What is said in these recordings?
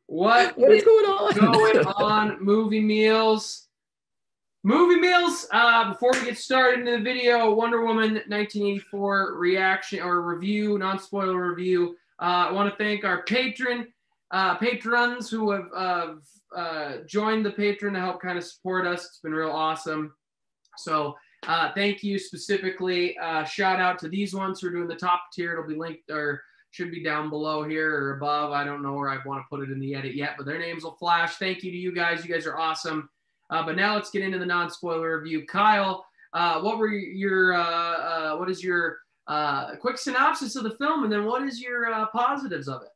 What What is is going on? going on, movie meals? Movie meals. Before we get started into the video, Wonder Woman 1984 reaction or review, non-spoiler review. I want to thank our patrons who have joined the Patreon to help kind of support us. It's been real awesome. So thank you specifically. Shout out to these ones who are doing the top tier. It'll be linked or should be down below here or above. I don't know where I want to put it in the edit yet, but their names will flash. Thank you to you guys. You guys are awesome. But now let's get into the non-spoiler review. Kyle, what is your quick synopsis of the film, and then what is your positives of it?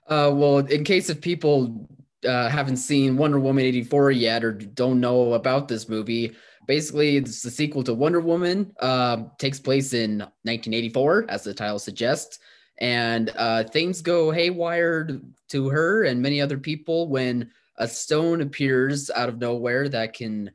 Well, in case if people haven't seen Wonder Woman 84 yet or don't know about this movie, basically it's the sequel to Wonder Woman. Takes place in 1984, as the title suggests. And things go haywire to her and many other people when a stone appears out of nowhere that can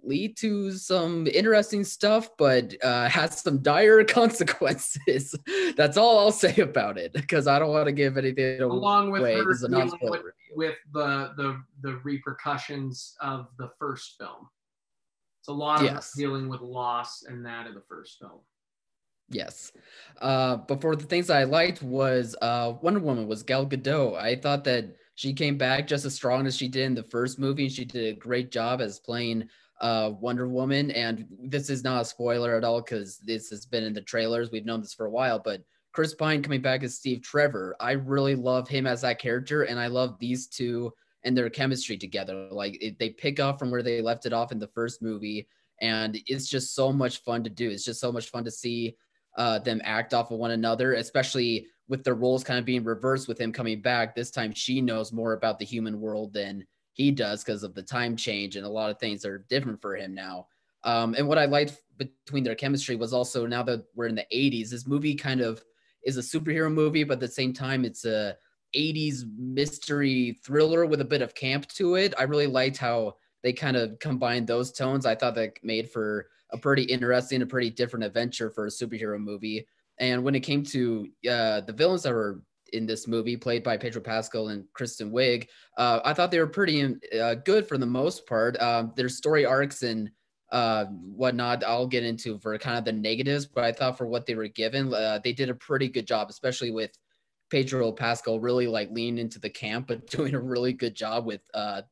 lead to some interesting stuff, but has some dire consequences. That's all I'll say about it, because I don't want to give anything away. Along with her this is a dealing with the repercussions of the first film. It's a lot of her dealing with loss and that of the first film. Yes. But for the things I liked was Wonder Woman was Gal Gadot. I thought that she came back just as strong as she did in the first movie, and she did a great job as playing Wonder Woman. And this is not a spoiler at all because this has been in the trailers. We've known this for a while, but Chris Pine coming back as Steve Trevor. I really love him as that character, and I love these two and their chemistry together. Like they pick up from where they left it off in the first movie, and it's just so much fun to do. It's just so much fun to see them act off of one another, especially with their roles kind of being reversed with him coming back. This time she knows more about the human world than he does because of the time change, and a lot of things are different for him now. And what I liked between their chemistry was also, now that we're in the 80s, this movie kind of is a superhero movie, but at the same time it's a 80s mystery thriller with a bit of camp to it. I really liked how they kind of combined those tones. I thought that made for a pretty interesting, a pretty different adventure for a superhero movie. And when it came to the villains that were in this movie, played by Pedro Pascal and Kristen Wiig, I thought they were pretty good for the most part. Their story arcs and whatnot, I'll get into for kind of the negatives, but I thought for what they were given, they did a pretty good job, especially with Pedro Pascal really like leaning into the camp, but doing a really good job with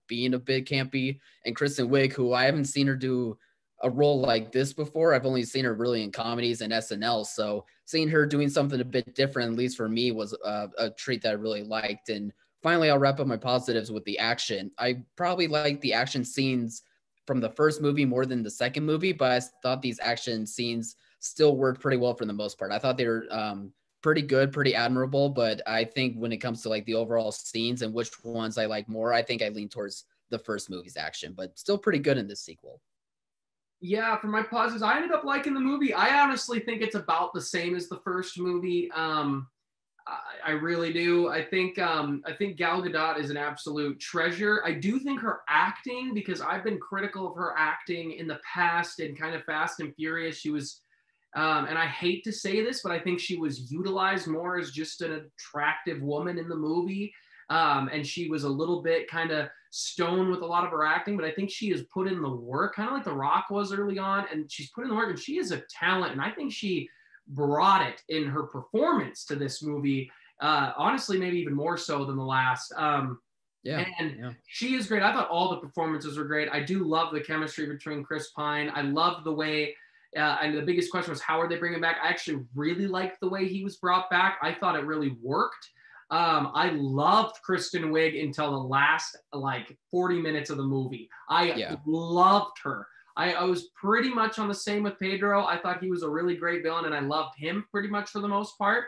being a bit campy. And Kristen Wiig, who I haven't seen her do a role like this before. I've only seen her really in comedies and SNL. So seeing her doing something a bit different, at least for me, was a treat that I really liked. And finally, I'll wrap up my positives with the action. I probably like the action scenes from the first movie more than the second movie, but I thought these action scenes still worked pretty well for the most part. I thought they were pretty good, pretty admirable, but I think when it comes to like the overall scenes and which ones I like more, I think I lean towards the first movie's action, but still pretty good in this sequel. Yeah, for my positives, I ended up liking the movie. I honestly think it's about the same as the first movie. I really do. I think Gal Gadot is an absolute treasure. I do think her acting, because I've been critical of her acting in the past and kind of Fast and Furious, she was, and I hate to say this, but I think she was utilized more as just an attractive woman in the movie. And she was a little bit kind of stone with a lot of her acting, but I think she has put in the work, kind of like The Rock was early on, and she's put in the work, and she is a talent, and I think she brought it in her performance to this movie. Honestly, maybe even more so than the last. She is great. I thought all the performances were great. I do love the chemistry between Chris Pine. I loved the way, and the biggest question was, how are they bringing him back? I actually really liked the way he was brought back. I thought it really worked. I loved Kristen Wiig until the last 40 minutes of the movie. I loved her. I was pretty much on the same with Pedro. I thought he was a really great villain, and I loved him pretty much for the most part,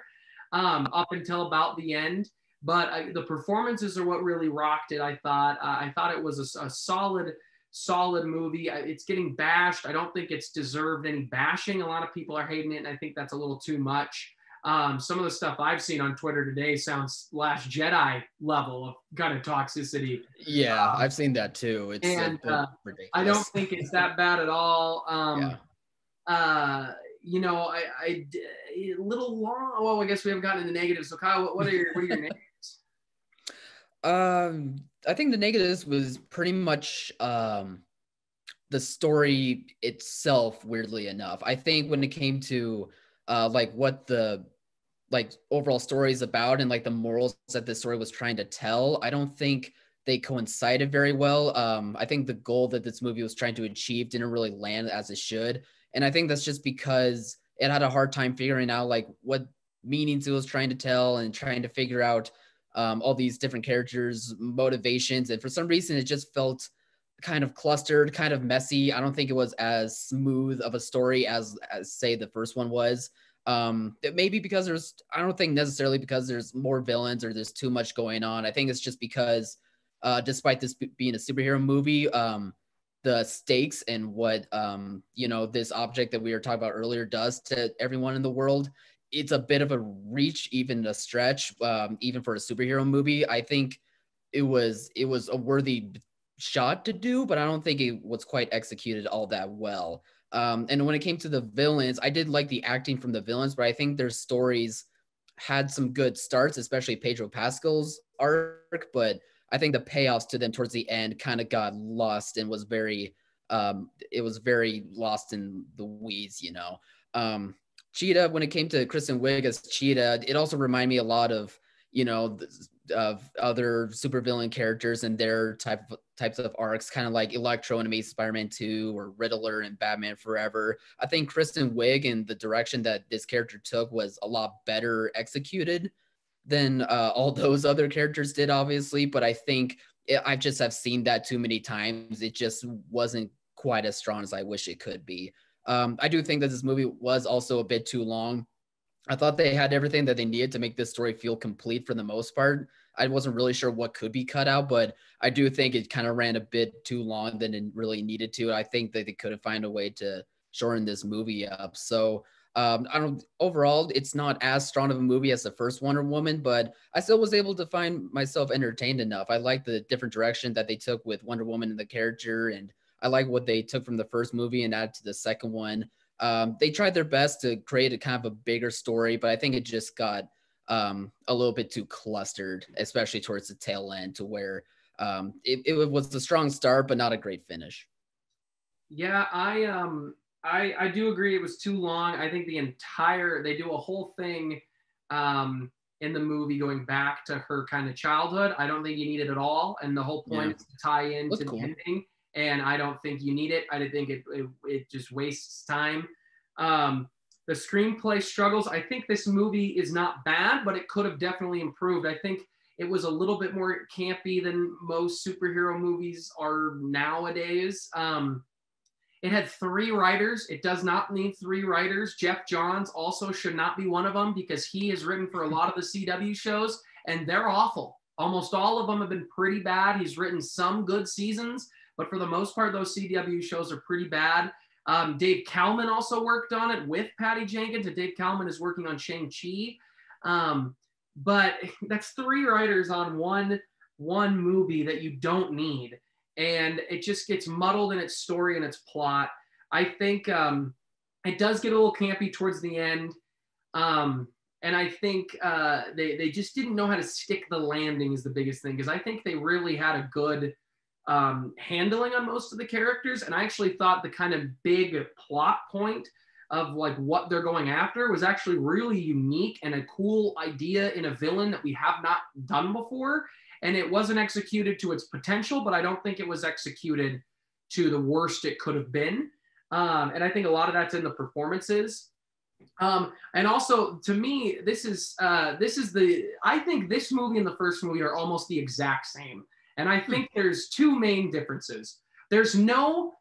up until about the end. But the performances are what really rocked it. I thought it was a solid movie. It's getting bashed. I don't think it's deserved any bashing. A lot of people are hating it, and I think that's a little too much. Some of the stuff I've seen on Twitter today sounds Last Jedi level of kind of toxicity. Yeah, I've seen that too. It's ridiculous. I don't think it's that bad at all. A little long. Well, I guess we haven't gotten into negatives. So Kyle, what are your negatives? I think the negatives was pretty much the story itself, weirdly enough. I think when it came to like what the like overall story is about and like the morals that the story was trying to tell, I don't think they coincided very well. I think the goal that this movie was trying to achieve didn't really land as it should. And I think that's just because it had a hard time figuring out like what meanings it was trying to tell and trying to figure out all these different characters' motivations. And for some reason, it just felt kind of clustered, kind of messy. I don't think it was as smooth of a story as say the first one was. Maybe because I don't think necessarily because there's more villains or there's too much going on. I think it's just because despite this being a superhero movie, the stakes and what this object that we were talking about earlier does to everyone in the world, it's a bit of a reach, even a stretch, even for a superhero movie. I think it was a worthy shot to do, but I don't think it was quite executed all that well. And when it came to the villains, I did like the acting from the villains, but I think their stories had some good starts, especially Pedro Pascal's arc. But I think the payoffs to them towards the end kind of got lost and it was very lost in the weeds. Cheetah, when it came to Kristen Wiig as Cheetah, it also reminded me a lot of, of other supervillain characters and their types of arcs, kind of like Electro in Amazing Spider-Man 2 or Riddler in Batman Forever. I think Kristen Wiig and the direction that this character took was a lot better executed than all those other characters did, obviously. But I think I just have seen that too many times. It just wasn't quite as strong as I wish it could be. I do think that this movie was also a bit too long. I thought they had everything that they needed to make this story feel complete for the most part. I wasn't really sure what could be cut out, but I do think it kind of ran a bit too long than it really needed to. I think that they could have found a way to shorten this movie up. So I don't. Overall, it's not as strong of a movie as the first Wonder Woman, but I still was able to find myself entertained enough. I like the different direction that they took with Wonder Woman and the character, and I like what they took from the first movie and added to the second one. They tried their best to create a kind of a bigger story, but I think it just got a little bit too clustered, especially towards the tail end, to where it was a strong start, but not a great finish. Yeah, I do agree it was too long. I think they do a whole thing in the movie going back to her kind of childhood. I don't think you need it at all, and the whole point is to tie into the ending. And I don't think you need it. I think it just wastes time. The screenplay struggles. I think this movie is not bad, but it could have definitely improved. I think it was a little bit more campy than most superhero movies are nowadays. It had 3 writers. It does not need 3 writers. Jeff Johns also should not be one of them because he has written for a lot of the CW shows, and they're awful. Almost all of them have been pretty bad. He's written some good seasons, but for the most part, those CW shows are pretty bad. Dave Kalman also worked on it with Patty Jenkins, and Dave Kalman is working on Shang-Chi. But that's 3 writers on one movie that you don't need. And it just gets muddled in its story and its plot. I think it does get a little campy towards the end. And I think they just didn't know how to stick the landing is the biggest thing, because I think they really had a good handling on most of the characters. And I actually thought the kind of big plot point of like what they're going after was actually really unique and a cool idea in a villain that we have not done before. And it wasn't executed to its potential, but I don't think it was executed to the worst it could have been. And I think a lot of that's in the performances. And also, to me, I think this movie and the first movie are almost the exact same. And I think there's 2 main differences. There's no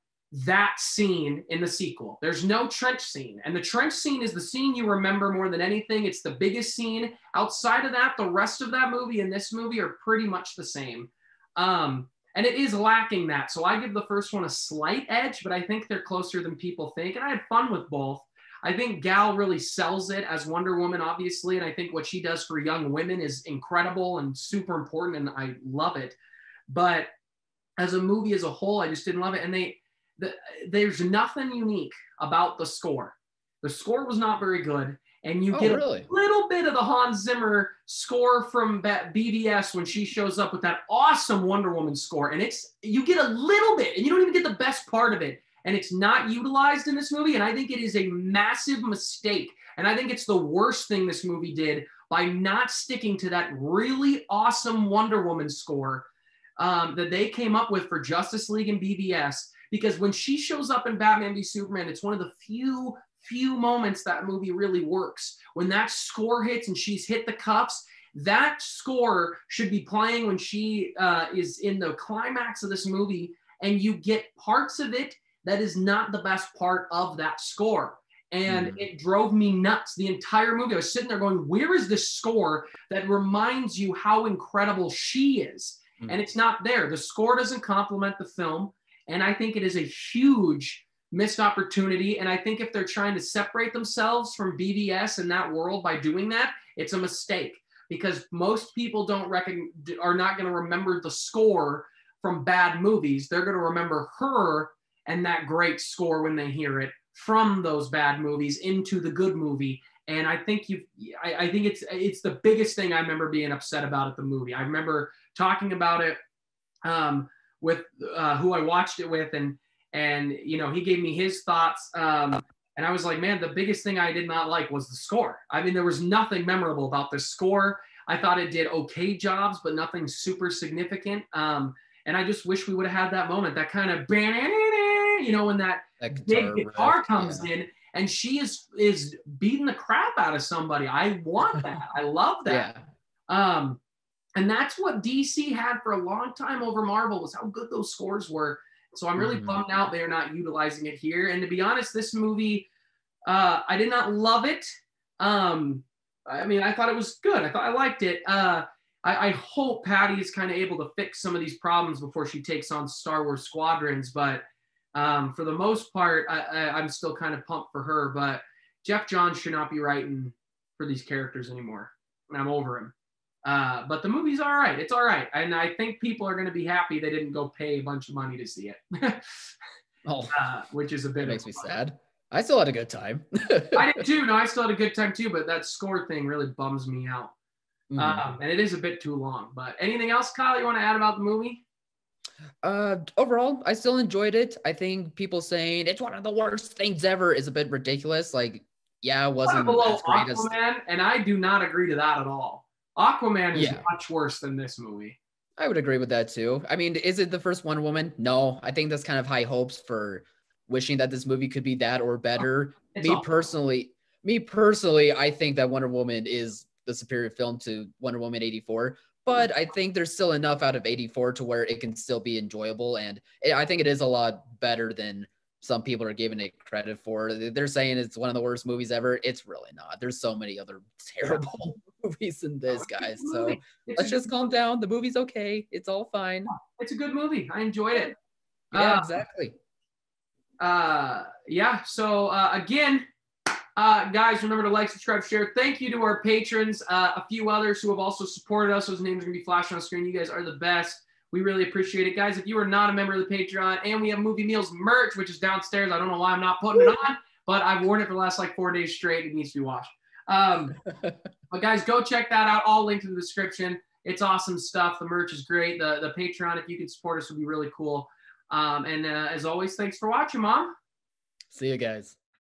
that scene in the sequel. There's no trench scene. And the trench scene is the scene you remember more than anything. It's the biggest scene. Outside of that, the rest of that movie and this movie are pretty much the same. And it is lacking that. So I give the first one a slight edge, but I think they're closer than people think. And I had fun with both. I think Gal really sells it as Wonder Woman, obviously. And I think what she does for young women is incredible and super important. And I love it. But as a movie as a whole, I just didn't love it. And there's nothing unique about the score. The score was not very good. and you Oh, get really? a little bit of the Hans Zimmer score from BVS when she shows up with that awesome Wonder Woman score. And you get a little bit, and you don't even get the best part of it. And it's not utilized in this movie. And I think it is a massive mistake. And I think it's the worst thing this movie did by not sticking to that really awesome Wonder Woman score that they came up with for Justice League and BVS. Because when she shows up in Batman v Superman, it's one of the few moments that movie really works. When that score hits and she's hit the cuffs, that score should be playing when she is in the climax of this movie, and you get parts of it that is not the best part of that score. And it drove me nuts the entire movie. I was sitting there going, where is this score that reminds you how incredible she is? And it's not there. The score doesn't complement the film. And I think it is a huge missed opportunity. And I think if they're trying to separate themselves from BVS in that world by doing that, it's a mistake, because most people are not going to remember the score from bad movies. They're going to remember her and that great score when they hear it from those bad movies into the good movie. And I think I think it's the biggest thing I remember being upset about at the movie. I remember talking about it with who I watched it with, and you know, he gave me his thoughts, and I was like, man, the biggest thing I did not like was the score. I mean, there was nothing memorable about the score. I thought it did okay jobs, but nothing super significant. And I just wish we would have had that moment, that kind of, you know, when that big guitar comes in and she is beating the crap out of somebody. I want that. I love that. And that's what DC had for a long time over Marvel, was how good those scores were. So I'm really bummed out they're not utilizing it here. And to be honest, this movie, I did not love it. I mean, I thought it was good. I liked it. I hope Patty is kind of able to fix some of these problems before she takes on Star Wars Squadrons. But for the most part, I'm still kind of pumped for her. But Jeff Johns should not be writing for these characters anymore. And I'm over him. But the movie's all right. It's all right. And I think people are going to be happy they didn't go pay a bunch of money to see it. Which is a bit makes me sad. I still had a good time. I did too. No, I still had a good time too, but that score thing really bums me out. And it is a bit too long. But anything else, Kyle, you want to add about the movie? Overall, I still enjoyed it. I think people saying it's one of the worst things ever is a bit ridiculous. Like, yeah, it wasn't below as great Aquaman, and I do not agree to that at all. Aquaman is much worse than this movie. I would agree with that too. I mean, is it the first Wonder Woman? No, I think that's kind of high hopes for wishing that this movie could be that or better. Me personally, I think that Wonder Woman is the superior film to Wonder Woman 84. But I think there's still enough out of 84 to where it can still be enjoyable. And I think it is a lot better than some people are giving it credit for. They're saying it's one of the worst movies ever. It's really not. There's so many other terrible movies in this, guys. So let's just calm down. The movie's okay. It's all fine. It's a good movie. I enjoyed it. Yeah, exactly. So again, guys, remember to like, subscribe, share. Thank you to our patrons, a few others who have also supported us. Those names are going to be flashing on the screen. You guys are the best. We really appreciate it, guys. If you are not a member of the Patreon, and we have Movie Meals merch, which is downstairs. I don't know why I'm not putting it on, but I've worn it for the last 4 days straight. It needs to be washed. But guys, go check that out. All linked in the description. It's awesome stuff. The merch is great. The Patreon, if you could support us, would be really cool. And as always, thanks for watching, Mom. See you guys.